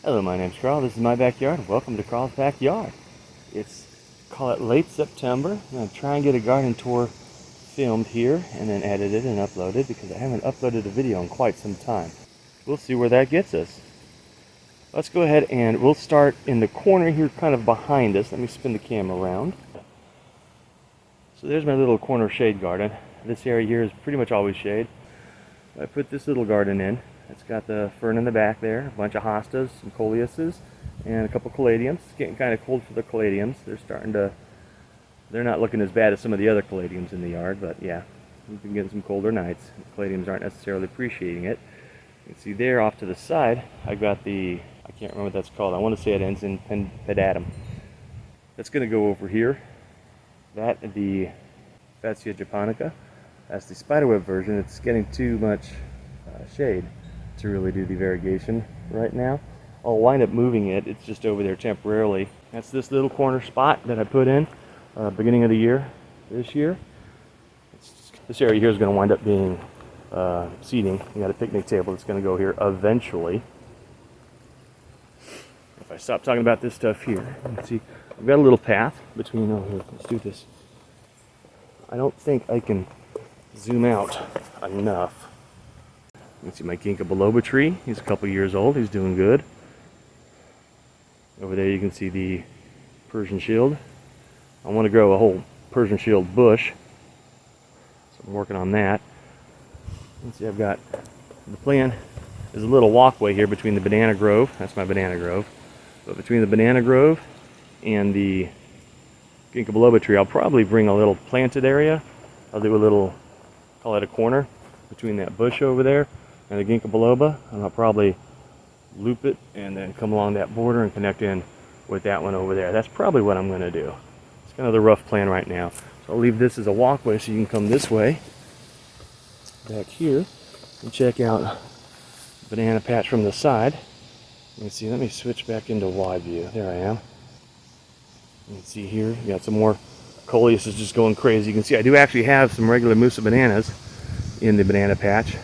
Hello, my name's Carl. This is my backyard. Welcome to Carl's Backyard. It's, call it late September. I'm going to try and get a garden tour filmed here and then edited and uploaded because I haven't uploaded a video in quite some time. We'll see where that gets us. Let's go ahead and we'll start in the corner here kind of behind us. Let me spin the camera around. So there's my little corner shade garden. This area here is pretty much always shade. I put this little garden in. It's got the fern in the back there, a bunch of hostas, some coleuses, and a couple caladiums. It's getting kind of cold for the caladiums. They're not looking as bad as some of the other caladiums in the yard, but yeah, we've been getting some colder nights. The caladiums aren't necessarily appreciating it. You can see there off to the side, I got I can't remember what that's called. I want to say it ends in pedatum. That's going to go over here. The Fascia japonica. That's the spiderweb version. It's getting too much shade to really do the variegation right now. I'll wind up moving it. It's just over there temporarily. That's this little corner spot that I put in beginning of the year this year. This area here is going to wind up being seating. We got a picnic table that's going to go here eventually. If I stop talking about this stuff here, you can see I've got a little path between. Oh, here, let's do this. I don't think I can zoom out enough. You can see my ginkgo biloba tree. He's a couple years old. He's doing good. Over there you can see the Persian shield. I want to grow a whole Persian shield bush, so I'm working on that. You can see I've got the plan. There's a little walkway here between the banana grove. That's my banana grove. But between the banana grove and the ginkgo biloba tree, I'll probably bring a little planted area. I'll do a little, call it a corner between that bush over there and the ginkgo biloba, and I'll probably loop it and then come along that border and connect in with that one over there. That's probably what I'm going to do. It's kind of the rough plan right now. So I'll leave this as a walkway so you can come this way back here and check out the banana patch from the side. You can see, let me switch back into wide view. There I am. You can see here, you got some more coleus is just going crazy. You can see I do actually have some regular Musa bananas in the banana patch.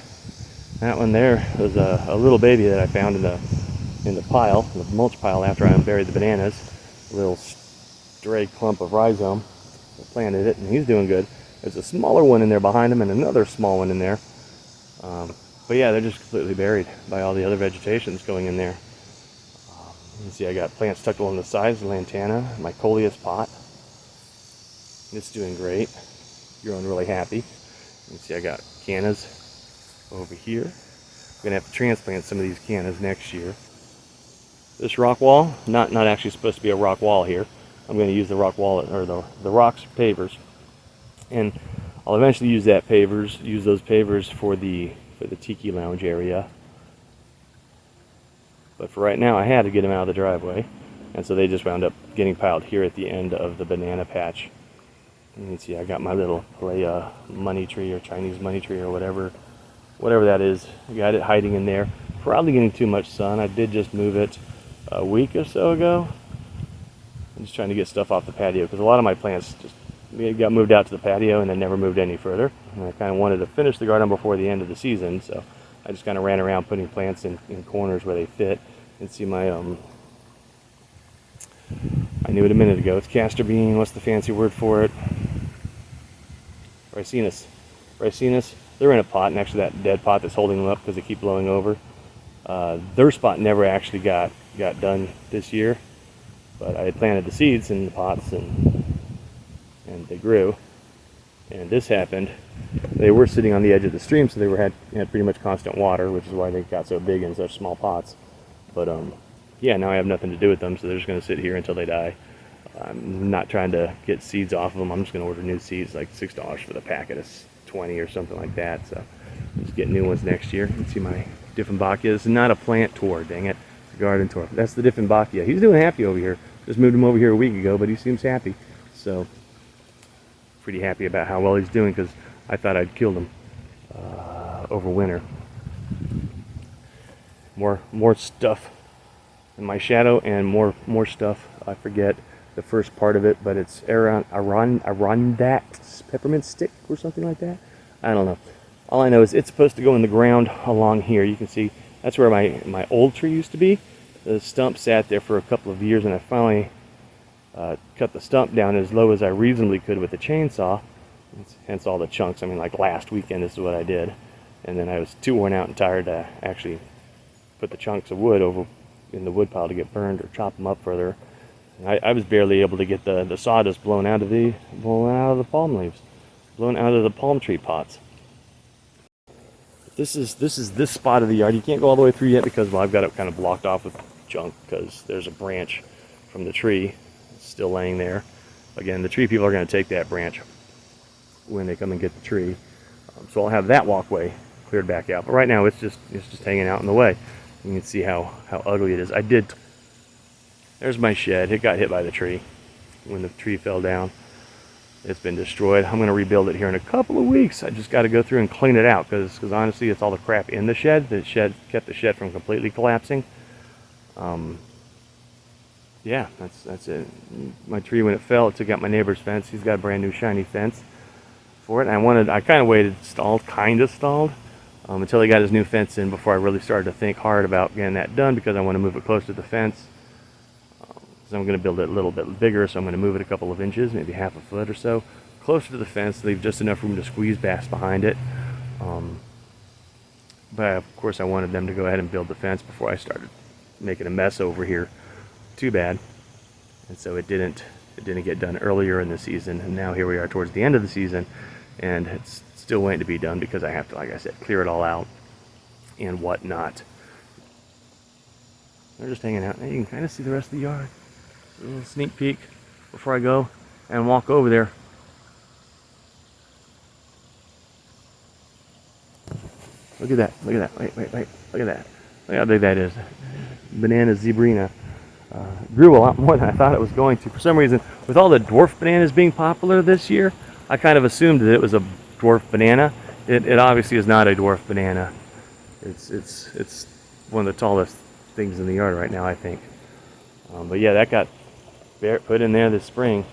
That one there was a little baby that I found in the pile, the mulch pile after I unburied the bananas. A little stray clump of rhizome. I planted it and he's doing good. There's a smaller one in there behind him and another small one in there. But yeah, they're just completely buried by all the other vegetation that's going in there. You can see I got plants tucked along the sides, the lantana, my coleus pot. It's doing great. Growing really happy. You can see I got cannas over here. I'm gonna have to transplant some of these cannas next year. This rock wall, not actually supposed to be a rock wall here. I'm gonna use the rock wall or the rocks pavers, and I'll eventually use those pavers for the tiki lounge area. But for right now, I had to get them out of the driveway, and so they just wound up getting piled here at the end of the banana patch. You can see I got my little Palea money tree or Chinese money tree or whatever that is. I got it hiding in there. Probably getting too much sun. I did just move it a week or so ago. I'm just trying to get stuff off the patio because a lot of my plants just got moved out to the patio and then never moved any further. And I kind of wanted to finish the garden before the end of the season, so I just kind of ran around putting plants in corners where they fit. And see my I knew it a minute ago. It's castor bean. What's the fancy word for it? Ricinus. They're in a pot, and actually that dead pot that's holding them up because they keep blowing over. Their spot never actually got done this year, but I had planted the seeds in the pots and they grew. And this happened. They were sitting on the edge of the stream, so they had pretty much constant water, which is why they got so big in such small pots. But yeah, now I have nothing to do with them, so they're just going to sit here until they die. I'm not trying to get seeds off of them. I'm just going to order new seeds, like $6 for the packet of 20 or something like that. So just get new ones next year. You can see my Dieffenbachia. This is not a plant tour, dang it. It's a garden tour. That's the Dieffenbachia. He's doing happy over here. Just moved him over here a week ago, but he seems happy. So pretty happy about how well he's doing because I thought I'd killed him over winter. More stuff in my shadow and more stuff. I forget the first part of it, but it's Arondax peppermint stick or something like that. I don't know. All I know is it's supposed to go in the ground along here. You can see that's where my old tree used to be. The stump sat there for a couple of years, and I finally cut the stump down as low as I reasonably could with a chainsaw. Hence all the chunks. I mean, like last weekend, this is what I did. And then I was too worn out and tired to actually put the chunks of wood over in the wood pile to get burned or chop them up further. I was barely able to get the sawdust blown out of the palm leaves, blown out of the palm tree pots. This is this spot of the yard. You can't go all the way through yet because, well, I've got it kind of blocked off with junk because there's a branch from the tree still laying there. Again, the tree people are going to take that branch when they come and get the tree, so I'll have that walkway cleared back out. But right now it's just hanging out in the way. You can see how ugly it is. There's my shed. It got hit by the tree when the tree fell down. It's been destroyed. I'm going to rebuild it here in a couple of weeks. I just got to go through and clean it out because honestly it's all the crap in the shed. The shed kept the shed from completely collapsing. Yeah, that's it. My tree, when it fell, it took out my neighbor's fence. He's got a brand new shiny fence for it. And I kind of waited, stalled until he got his new fence in before I really started to think hard about getting that done, because I want to move it close to the fence. So I'm going to build it a little bit bigger, so I'm going to move it a couple of inches, maybe half a foot or so, closer to the fence, leave just enough room to squeeze bass behind it. But of course I wanted them to go ahead and build the fence before I started making a mess over here. Too bad. And so it didn't get done earlier in the season, and now here we are towards the end of the season, and it's still waiting to be done because I have to, like I said, clear it all out and whatnot. They're just hanging out. Now you can kind of see the rest of the yard. A little sneak peek before I go and walk over there. Look at that. Look at that. Wait. Look at that. Look how big that is. Banana zebrina. Grew a lot more than I thought it was going to. For some reason, with all the dwarf bananas being popular this year, I kind of assumed that it was a dwarf banana. It obviously is not a dwarf banana. It's one of the tallest things in the yard right now, I think. But yeah, that got put in there this spring,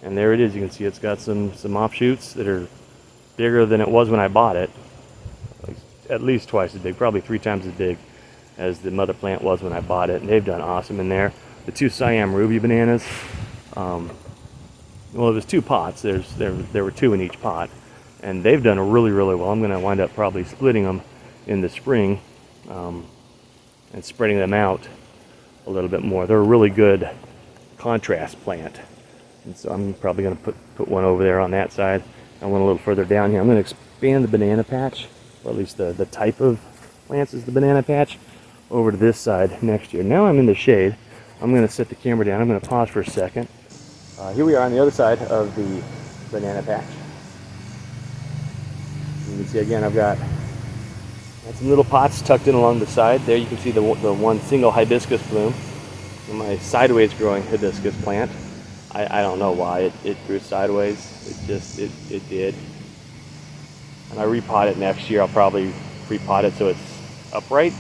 and there it is. You can see it's got some offshoots that are bigger than it was when I bought it. Like at least twice as big, probably 3 times as big as the mother plant was when I bought it, and they've done awesome in there. The 2 Siam ruby bananas, well, it was 2 pots. There were 2 in each pot, and they've done really well. I'm going to wind up probably splitting them in the spring and spreading them out a little bit more. They're a really good contrast plant, and so I'm probably going to put one over there on that side and one a little further down here. I'm going to expand the banana patch, or at least the type of plants is the banana patch, over to this side next year. Now I'm in the shade. I'm going to set the camera down. I'm going to pause for a second. Here we are on the other side of the banana patch. You can see again I've got some little pots tucked in along the side. There you can see the one single hibiscus bloom. And my sideways growing hibiscus plant. I don't know why it grew sideways. It did. And I repot it next year. I'll probably repot it so it's upright.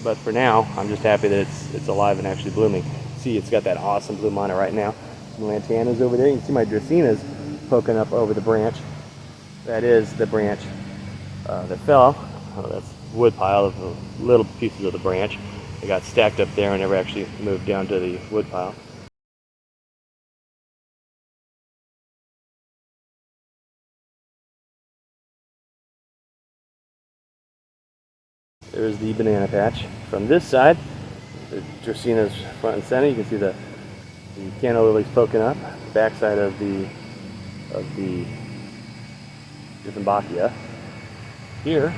But for now, I'm just happy that it's alive and actually blooming. See, it's got that awesome bloom on it right now. Some lantanas over there. You can see my dracaenas poking up over the branch. That is the branch that fell. Oh, that's wood pile of the little pieces of the branch. They got stacked up there and never actually moved down to the wood pile. There's the banana patch. From this side, the dracaenas front and center. You can see the canna lilies poking up. The back side of the Dieffenbachia. Here,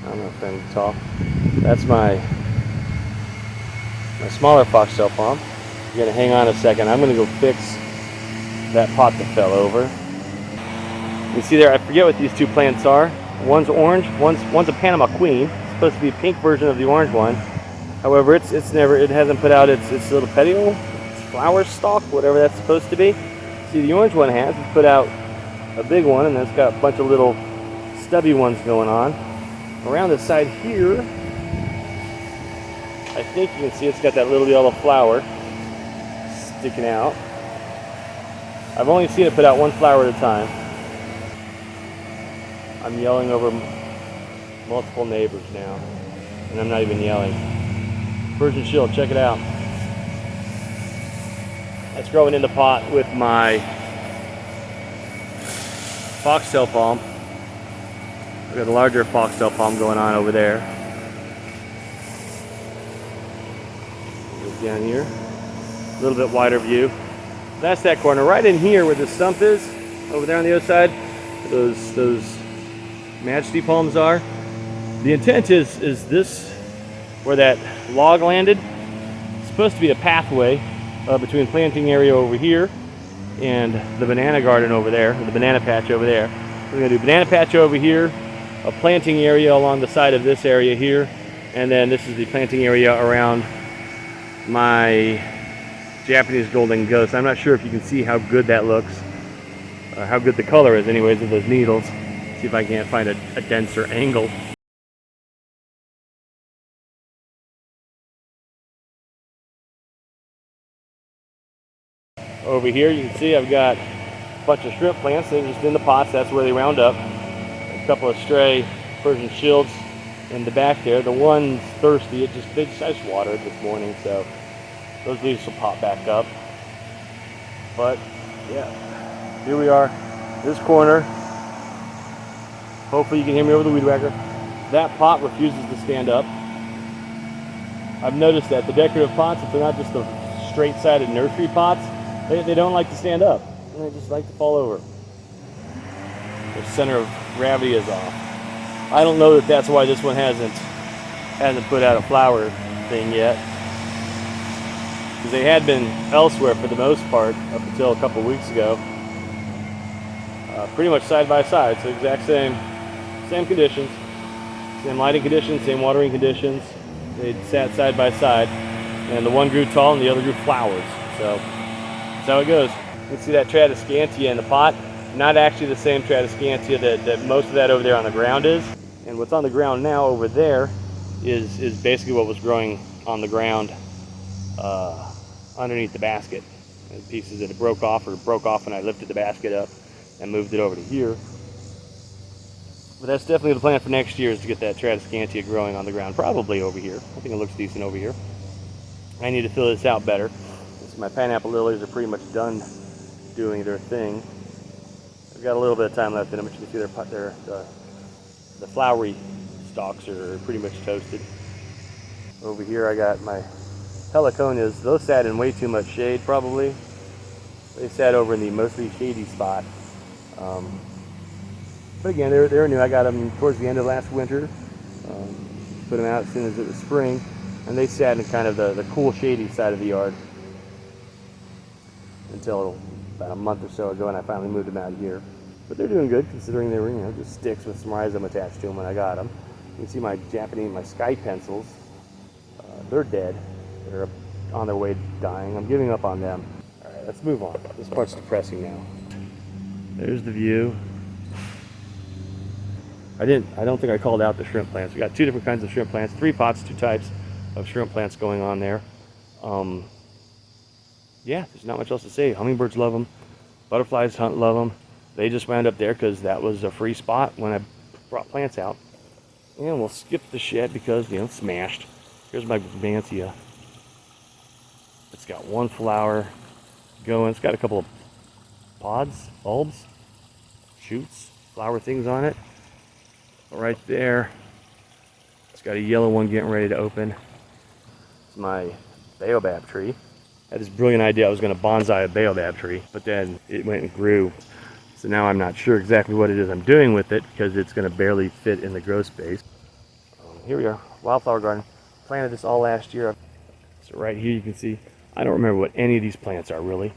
I don't know if I can tell. That's my smaller Foxtel Palm. You're gonna hang on a second. I'm gonna go fix that pot that fell over. You see there, I forget what these 2 plants are. One's orange, one's a Panama Queen. It's supposed to be a pink version of the orange one. However, it hasn't put out its little petiole, its flower stalk, whatever that's supposed to be. See, the orange one has. It's put out a big one, and then it's got a bunch of little stubby ones going on. Around the side here, I think you can see it's got that little yellow flower sticking out. I've only seen it put out 1 flower at a time. I'm yelling over multiple neighbors now, and I'm not even yelling. Persian shield, check it out. That's growing in the pot with my Foxtel Palm. We got a larger Foxtel Palm going on over there. Look down here, a little bit wider view. That's that corner. Right in here where the stump is, over there on the other side, those Majesty palms are. The intent is this, where that log landed. It's supposed to be a pathway between planting area over here and the banana garden over there, or the banana patch over there. We're gonna do banana patch over here, a planting area along the side of this area here, and then this is the planting area around my Japanese golden ghost. I'm not sure if you can see how good that looks, how good the color is anyways of those needles. See if I can't find a denser angle. Over here you can see I've got a bunch of shrimp plants. They're just in the pots. That's where they round up. A couple of stray Persian shields in the back there. The one's thirsty. I just watered this morning, so those leaves will pop back up. But yeah, here we are. This corner. Hopefully you can hear me over the weed whacker. That pot refuses to stand up. I've noticed that the decorative pots, if they're not just the straight-sided nursery pots, they don't like to stand up. They just like to fall over. The center of gravity is off. I don't know that that's why this one hasn't put out a flower thing yet. Because they had been elsewhere for the most part up until a couple weeks ago. Pretty much side by side, so exact same conditions, same lighting conditions, same watering conditions. They sat side by side, and the one grew tall and the other grew flowers. So that's how it goes. You can see that Tradescantia in the pot. Not actually the same Tradescantia that most of that over there on the ground is. And what's on the ground now over there is basically what was growing on the ground underneath the basket. And pieces that broke off when I lifted the basket up and moved it over to here. But that's definitely the plan for next year, is to get that Tradescantia growing on the ground, probably over here. I think it looks decent over here. I need to fill this out better. So my pineapple lilies are pretty much done doing their thing. I've got a little bit of time left in them, but you can see the flowery stalks are pretty much toasted. Over here I got my heliconias. Those sat in way too much shade, probably. They sat over in the mostly shady spot. But again, they're new. I got them towards the end of last winter. Put them out as soon as it was spring, and they sat in kind of the cool, shady side of the yard until about a month or so ago, and I finally moved them out here. But they're doing good, considering they were, just sticks with some rhizome attached to them when I got them. You can see my my sky pencils. They're dead. They're on their way to dying. I'm giving up on them. All right, let's move on. This part's depressing now. There's the view. I don't think I called out the shrimp plants. We got two different kinds of shrimp plants, 3 pots, 2 types of shrimp plants going on there. Yeah, there's not much else to say. Hummingbirds love them. Butterflies love them. They just wound up there because that was a free spot when I brought plants out. And we'll skip the shed because, it's smashed. Here's my Mantia. It's got 1 flower going. It's got a couple of pods, bulbs, shoots, flower things on it. Right there, it's got a yellow one getting ready to open. It's my baobab tree. I had this brilliant idea I was going to bonsai a baobab tree, but then it went and grew. So now I'm not sure exactly what it is I'm doing with it because it's going to barely fit in the grow space. Here we are, Wildflower Garden. Planted this all last year. So right here you can see, I don't remember what any of these plants are really.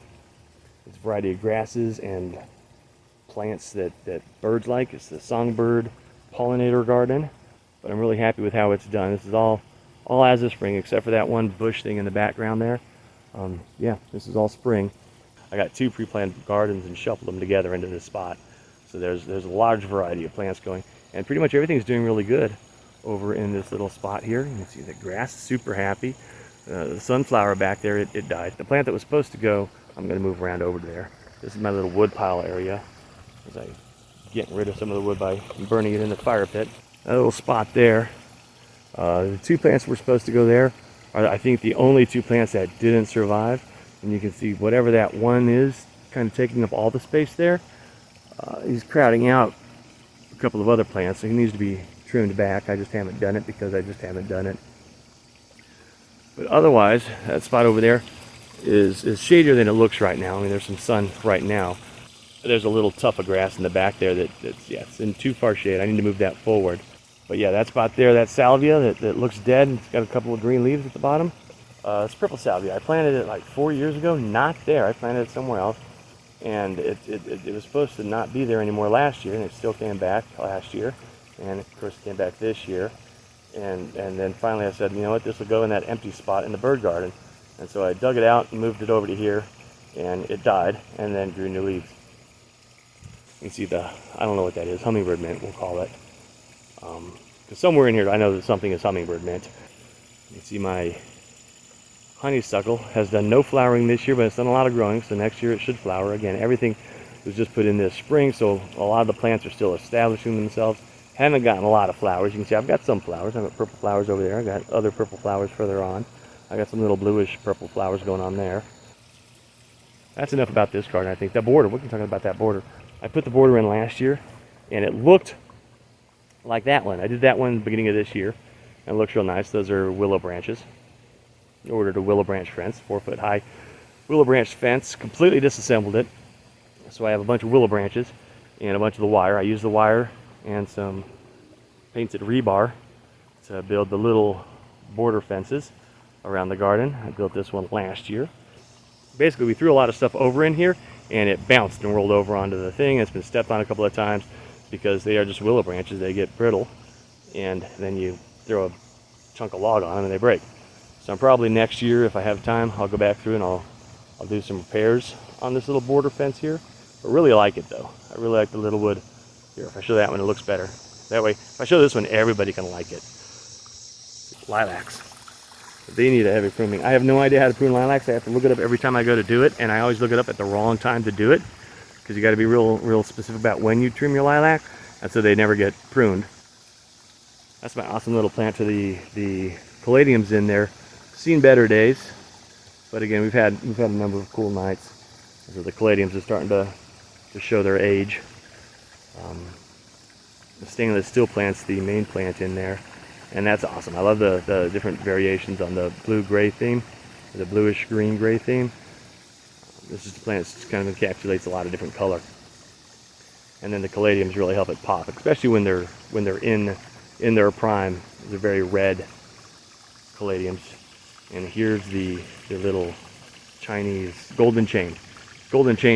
It's a variety of grasses and plants that birds like. It's the songbird pollinator garden, but I'm really happy with how it's done. This is all as of spring, except for that one bush thing in the background there. Yeah, this is all spring. I got 2 pre-planted gardens and shuffled them together into this spot. So there's a large variety of plants going, and pretty much everything's doing really good over in this little spot here. You can see the grass is super happy. The sunflower back there, it died. The plant that was supposed to go, I'm going to move around over there. This is my little wood pile area, as I getting rid of some of the wood by burning it in the fire pit. That little spot there. The 2 plants were supposed to go there are, I think, the only two plants that didn't survive. And you can see whatever that one is kind of taking up all the space there. He's crowding out a couple of other plants, so he needs to be trimmed back. I just haven't done it because I just haven't done it. But otherwise, that spot over there is shadier than it looks right now. I mean, there's some sun right now. There's a little tuft of grass in the back there that's it's in too far shade. I need to move that forward. But yeah, that spot there, that salvia that looks dead, and it's got a couple of green leaves at the bottom. It's purple salvia. I planted it like 4 years ago, not there. I planted it somewhere else. And it was supposed to not be there anymore last year, and it still came back last year. And of course it came back this year. And then finally I said, you know what, this will go in that empty spot in the bird garden. And so I dug it out and moved it over to here, and it died and then grew new leaves. You can see I don't know what that is, hummingbird mint we'll call it. Because somewhere in here I know that something is hummingbird mint. You can see my honeysuckle has done no flowering this year, but it's done a lot of growing, so next year it should flower again. Everything was just put in this spring, so a lot of the plants are still establishing themselves. Haven't gotten a lot of flowers. You can see I've got some flowers. I've got purple flowers over there. I've got other purple flowers further on. I got some little bluish purple flowers going on there. That's enough about this garden, I think. The border, we can talk about that border. I put the border in last year, and it looked like that one. I did that one at the beginning of this year, and it looks real nice. Those are willow branches. I ordered a willow branch fence, 4-foot high willow branch fence, completely disassembled it. So I have a bunch of willow branches and a bunch of the wire. I used the wire and some painted rebar to build the little border fences around the garden. I built this one last year. Basically, we threw a lot of stuff over in here, and it bounced and rolled over onto the thing. It's been stepped on a couple of times because they are just willow branches. They get brittle, and then you throw a chunk of log on them and they break. So probably next year, if I have time, I'll go back through and I'll do some repairs on this little border fence here. But really like it though. I really like the little wood. Here, if I show that one, it looks better. That way, if I show this one, everybody can like it. Lilacs. They need a heavy pruning. I have no idea how to prune lilacs. I have to look it up every time I go to do it, and I always look it up at the wrong time to do it, because you got to be real specific about when you trim your lilac, and so they never get pruned. That's my awesome little plant to the caladiums in there. Seen better days, but again, we've had a number of cool nights. So the caladiums are starting to show their age. The stainless steel plant's the main plant in there, and that's awesome. I love the different variations on the blue-gray theme, the bluish-green-gray theme. This is the plant that kind of encapsulates a lot of different color. And then the caladiums really help it pop, especially when they're in their prime. They're very red caladiums. And here's the little Chinese golden chain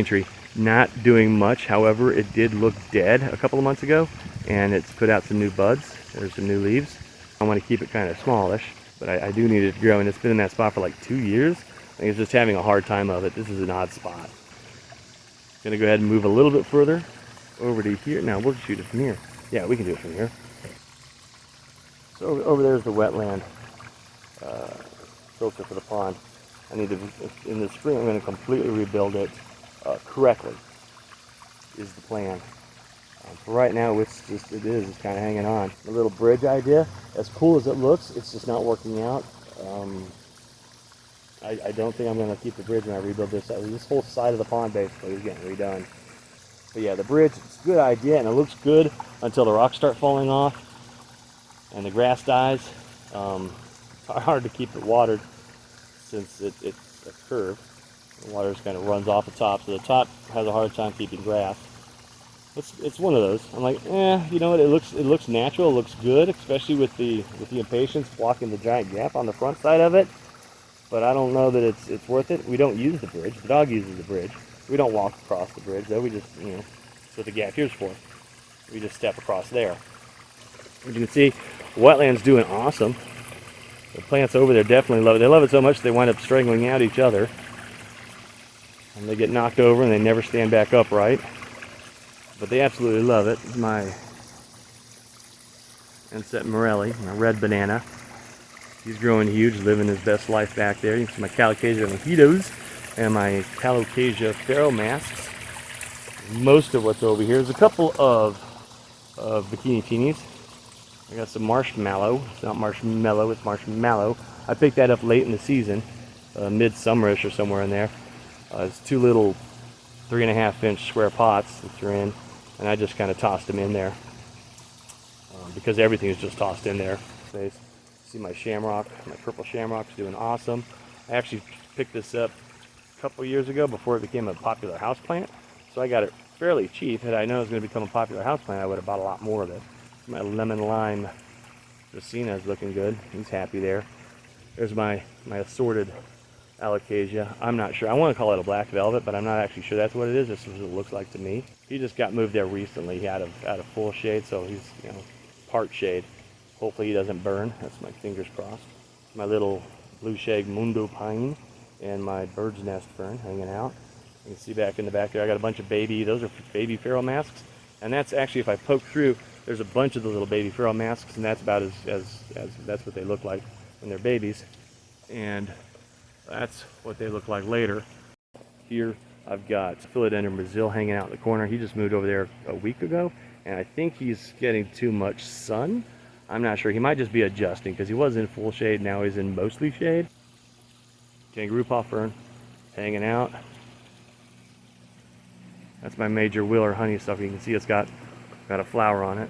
tree. Not doing much, however, it did look dead a couple of months ago, and it's put out some new buds. There's some new leaves. I want to keep it kind of smallish, but I do need it to grow, and it's been in that spot for like 2 years. I think it's just having a hard time of it. This is an odd spot. Gonna go ahead and move a little bit further over to here. Now we'll shoot it from here. Yeah, we can do it from here. So over there's the wetland filter for the pond. I need to, in the spring, I'm going to completely rebuild it correctly, is the plan. For right now, it's kind of hanging on. The little bridge idea, as cool as it looks, it's just not working out. I don't think I'm going to keep the bridge when I rebuild this. This whole side of the pond basically is getting redone. But yeah, the bridge, it's a good idea, and it looks good until the rocks start falling off and the grass dies. It's hard to keep it watered since it's a curve. The water just kind of runs off the top, so the top has a hard time keeping grass. It's one of those. I'm like, you know what? It looks natural. It looks good, especially with the impatiens blocking the giant gap on the front side of it. But I don't know that it's worth it. We don't use the bridge. The dog uses the bridge. We don't walk across the bridge, though. We just, that's what the gap here's for. We just step across there. As you can see, wetland's doing awesome. The plants over there definitely love it. They love it so much they wind up strangling out each other. And they get knocked over and they never stand back upright. But they absolutely love it. My Enset Morelli, my red banana. He's growing huge, living his best life back there. You can see my Calocasia mojitos and my Calocasia pharaoh masks. Most of what's over here is a couple of bikini teenies. I got some marshmallow. It's not marshmallow, it's marshmallow. I picked that up late in the season, mid-summerish or somewhere in there. It's 2 little 3.5-inch square pots that you're in, and I just kind of tossed them in there because everything is just tossed in there. See my shamrock, my purple shamrock's doing awesome. I actually picked this up a couple years ago before it became a popular houseplant, so I got it fairly cheap. Had I known it was going to become a popular houseplant, I would have bought a lot more of it. My lemon lime Dracaena is looking good. He's happy there. There's my assorted Alocasia. I'm not sure. I want to call it a black velvet, but I'm not actually sure that's what it is. This is what it looks like to me. He just got moved there recently out of full shade, so he's, you know, part shade. Hopefully he doesn't burn. That's my fingers crossed. My little blue shag mundo pine and my bird's nest fern hanging out. You can see back in the back there, I got a bunch of those are baby feral masks. And that's actually, if I poke through, there's a bunch of the little baby feral masks, and that's about as that's what they look like when they're babies. And that's what they look like later. Here I've got Philodendron Brazil hanging out in the corner. He just moved over there a week ago, and I think he's getting too much sun. I'm not sure. He might just be adjusting because he was in full shade, now he's in mostly shade. Kangaroo paw fern hanging out. That's my major Willow honeysuckle. You can see it's got a flower on it.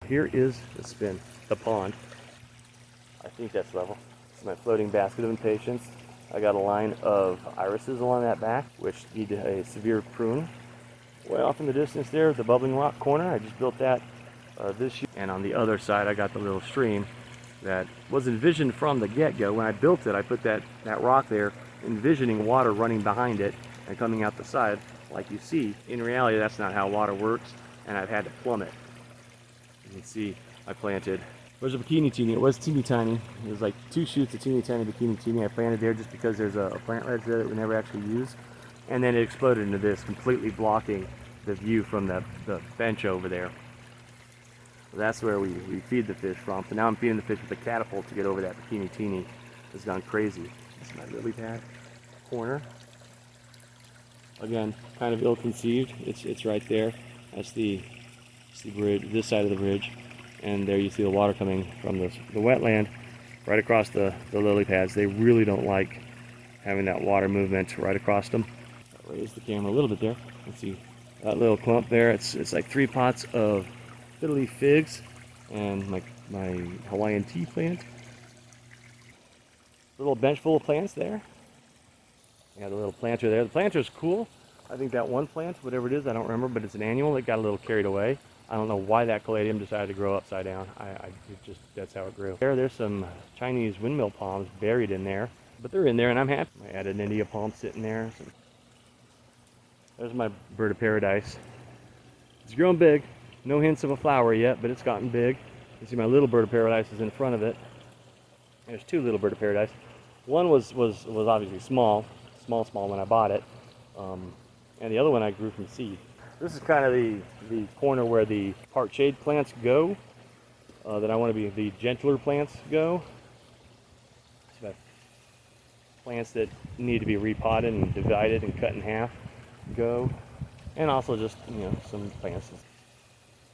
Here is the pond. I think that's level. It's my floating basket of impatiens. I got a line of irises along that back, which need a severe prune. Way off in the distance there, the bubbling rock corner, I just built that this year. And on the other side, I got the little stream that was envisioned from the get-go. When I built it, I put that rock there, envisioning water running behind it and coming out the side, like you see. In reality, that's not how water works, and I've had to plumb it. You can see I planted, there's a bikini teeny. It was teeny tiny. It was like 2 shoots of teeny tiny bikini teeny. I planted there just because there's a plant ledge there that we never actually use. And then it exploded into this, completely blocking the view from the bench over there. That's where we feed the fish from. So now I'm feeding the fish with a catapult to get over that bikini teeny. It's gone crazy. This is my lily pad corner. Again, kind of ill-conceived. It's right there. That's the bridge, this side of the bridge. And there you see the water coming from the wetland right across the lily pads. They really don't like having that water movement right across them. I'll raise the camera a little bit there. Let's see that little clump there. It's like 3 pots of fiddly figs and my Hawaiian tea plant. Little bench full of plants there. I got a little planter there. The planter's cool. I think that one plant, whatever it is, I don't remember, but it's an annual. It got a little carried away. I don't know why that caladium decided to grow upside down. That's how it grew. There's some Chinese windmill palms buried in there, but they're in there and I'm happy. I added an India palm sitting there. There's my bird of paradise. It's grown big. No hints of a flower yet, but it's gotten big. You see my little bird of paradise is in front of it. There's 2 little bird of paradise. One was obviously small when I bought it, and the other one I grew from seed. This is kind of the corner where the part shade plants go, that I want to be the gentler plants go. So plants that need to be repotted and divided and cut in half go, and also just, you know, some plants.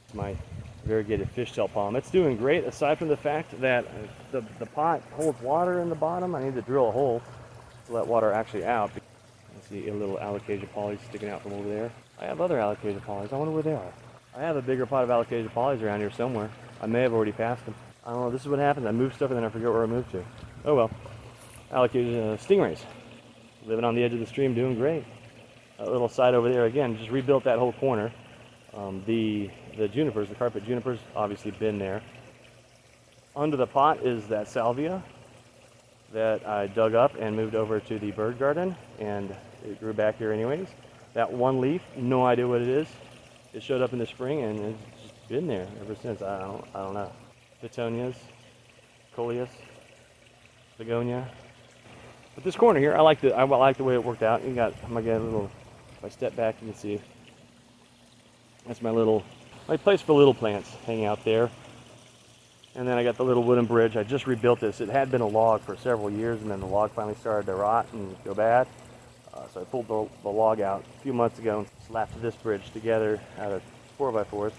It's my variegated fishtail palm. It's doing great, aside from the fact that the pot holds water in the bottom. I need to drill a hole to let water actually out. I see a little Alocasia polys sticking out from over there. I have other Alocasia polys. I wonder where they are. I have a bigger pot of Alocasia polys around here somewhere. I may have already passed them. I don't know. This is what happens. I move stuff and then I forget where I moved to. Oh well. Alocasia stingrays. Living on the edge of the stream, doing great. A little side over there again. Just rebuilt that whole corner. The junipers, the carpet junipers, obviously been there. Under the pot is that Salvia that I dug up and moved over to the bird garden, and it grew back here anyways. That one leaf, no idea what it is. It showed up in the spring and it's just been there ever since. I don't know. Petunias, coleus, begonia. But this corner here, I like the way it worked out. You got, I'm gonna get a little. If I step back, you can see. That's my place for little plants hanging out there. And then I got the little wooden bridge. I just rebuilt this. It had been a log for several years, and then the log finally started to rot and go bad. So I pulled the log out a few months ago and slapped this bridge together out of 4x4s.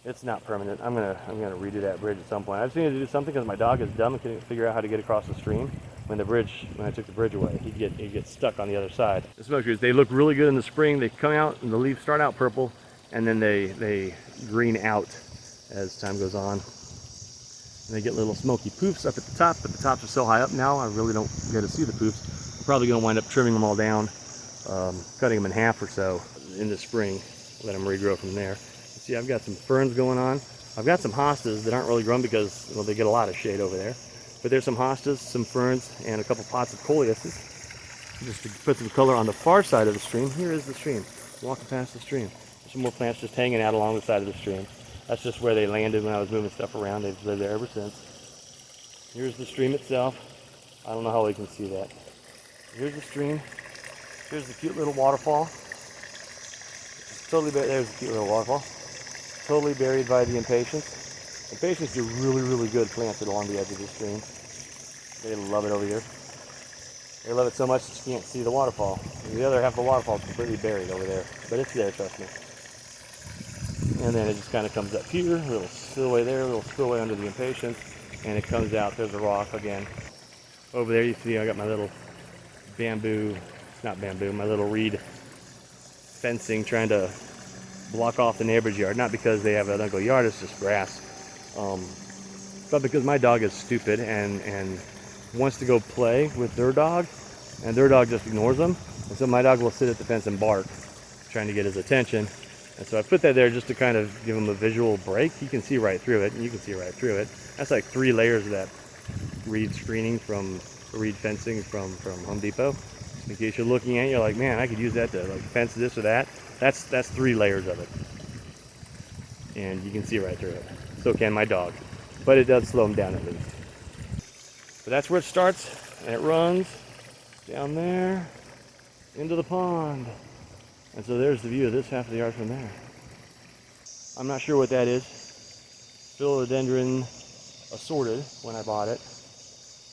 It's not permanent. I'm gonna redo that bridge at some point. I just needed to do something because my dog is dumb and couldn't figure out how to get across the stream. When I took the bridge away, he'd get stuck on the other side. The smoke trees, they look really good in the spring. They come out and the leaves start out purple, and then they green out as time goes on. And they get little smoky poofs up at the top, but the tops are so high up now, I really don't get to see the poofs. I'm probably gonna wind up trimming them all down, cutting them in half or so in the spring, let them regrow from there. See, I've got some ferns going on. I've got some hostas that aren't really grown because, well, they get a lot of shade over there. But there's some hostas, some ferns, and a couple pots of coleuses. Just to put some color on the far side of the stream. Here is the stream, walking past the stream. There's some more plants just hanging out along the side of the stream. That's just where they landed when I was moving stuff around. They've lived there ever since. Here's the stream itself. I don't know how we can see that. Here's the stream. Here's the cute little waterfall. Totally buried. There's the cute little waterfall. Totally buried by the impatiens. Impatiens are really, really good planted along the edge of the stream. They love it over here. They love it so much that you can't see the waterfall. The other half of the waterfall is completely buried over there, but it's there, trust me. And then it just kind of comes up here, a little spillway there, a little spillway under the impatiens, and it comes out. There's a rock again. Over there you see I got my little bamboo, not bamboo, my little reed fencing trying to block off the neighbor's yard. Not because they have an ugly yard, it's just grass. But because my dog is stupid and wants to go play with their dog, and their dog just ignores them. And so my dog will sit at the fence and bark, trying to get his attention. And so I put that there just to kind of give him a visual break. He can see right through it, and you can see right through it. That's like 3 layers of that reed screening from reed fencing from Home Depot. In case you're looking at it, you're like, man, I could use that to like fence this or that. That's 3 layers of it. And you can see right through it. So can my dog. But it does slow him down at least. So that's where it starts, and it runs down there into the pond. And so there's the view of this half of the yard from there. I'm not sure what that is. Philodendron assorted when I bought it.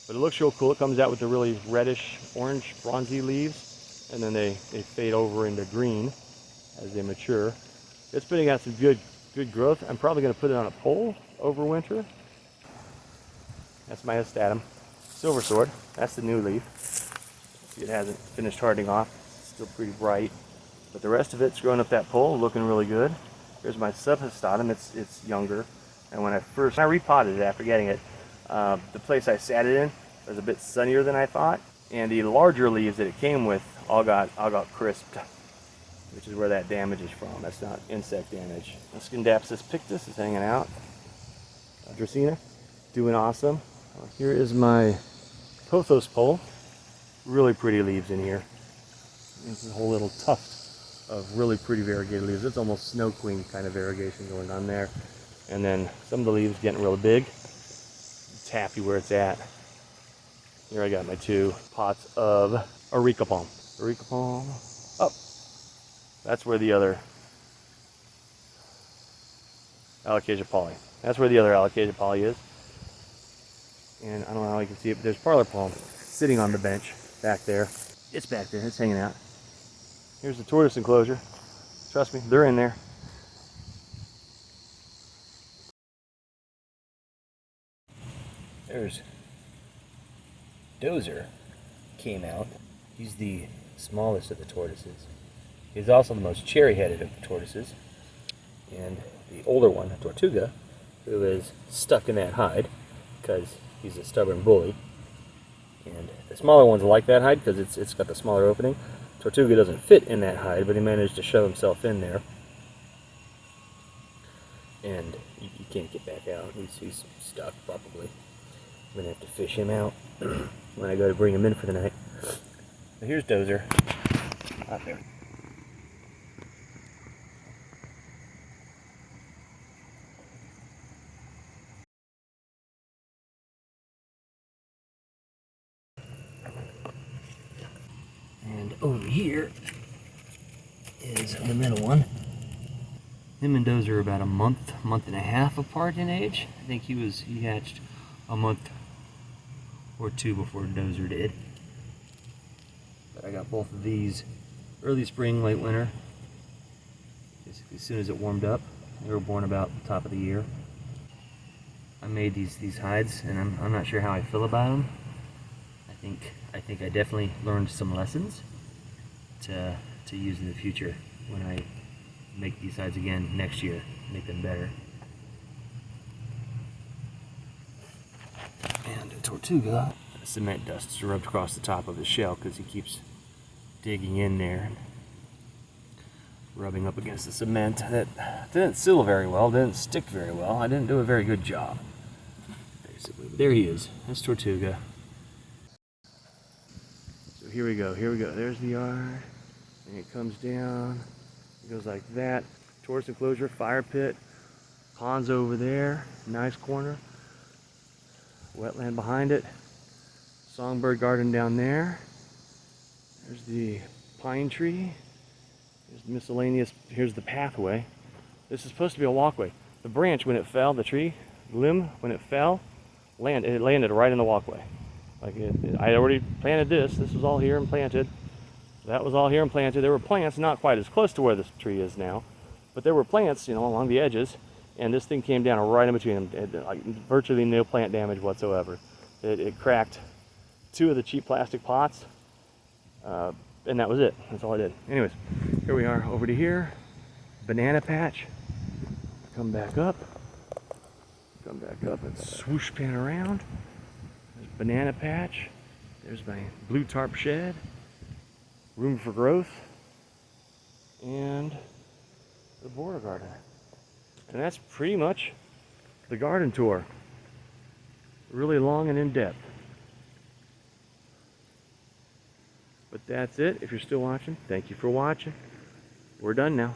But it looks real cool. It comes out with the really reddish, orange, bronzy leaves. And then they fade over into green as they mature. It's putting out some good growth. I'm probably going to put it on a pole over winter. That's my astatum. Silver sword. That's the new leaf. See, it hasn't finished hardening off. It's still pretty bright. But the rest of it's growing up that pole, looking really good. Here's my subhistatum. It's younger. And when I repotted it after getting it, the place I sat it in was a bit sunnier than I thought. And the larger leaves that it came with all got crisped, which is where that damage is from. That's not insect damage. Scindapsus pictus is hanging out. Dracaena, doing awesome. Here is my Pothos Pole. Really pretty leaves in here. There's a whole little tuft of really pretty variegated leaves. It's almost snow queen kind of variegation going on there. And then some of the leaves getting really big. It's happy where it's at. Here I got my 2 pots of Eureka Palm. Eureka Palm. Up. That's where the other Alocasia poly. That's where the other Alocasia poly is. And I don't know how you can see it, but there's Parlor Palm sitting on the bench back there. It's back there. It's hanging out. Here's the Tortoise Enclosure. Trust me, they're in there. There's Dozer came out. He's the smallest of the tortoises. He's also the most cherry-headed of the tortoises. And the older one, Tortuga, who is stuck in that hide because he's a stubborn bully. And the smaller ones like that hide because it's got the smaller opening. Tortuga doesn't fit in that hide, but he managed to shove himself in there. And you can't get back out. He's stuck, probably. I'm going to have to fish him out when I go to bring him in for the night. So here's Dozer. Out there. And over here is the middle one. Him and Dozer are about a month and a half apart in age. I think he hatched a month or 2 before Dozer did. But I got both of these early spring, late winter. Basically, as soon as it warmed up. They were born about the top of the year. I made these hides, and I'm not sure how I feel about them. I think I definitely learned some lessons to use in the future when I make these hides again next year, make them better. And a Tortuga. Cement dust is rubbed across the top of his shell because he keeps digging in there and rubbing up against the cement. That didn't seal very well, didn't stick very well. I didn't do a very good job, basically. But there he is. That's Tortuga. So here we go, There's the yard, and it comes down. It goes like that. Tortoise enclosure, fire pit, ponds over there, nice corner. Wetland behind it. Songbird garden down there. There's the pine tree. There's the miscellaneous. Here's the pathway. This is supposed to be a walkway. The branch, when it fell, the tree limb, when it fell, it landed right in the walkway. Like I already planted this. This was all here and planted. That was all here and planted. There were plants not quite as close to where this tree is now, but there were plants, along the edges. And this thing came down right in between them. Like virtually no plant damage whatsoever. It cracked 2 of the cheap plastic pots, and that was it. That's all I did. Anyways, here we are over to here. Banana patch. Come back up and swoosh pan around. There's banana patch. There's my blue tarp shed. Room for growth. And the border garden. And that's pretty much the garden tour. Really long and in depth. But that's it. If you're still watching, thank you for watching. We're done now.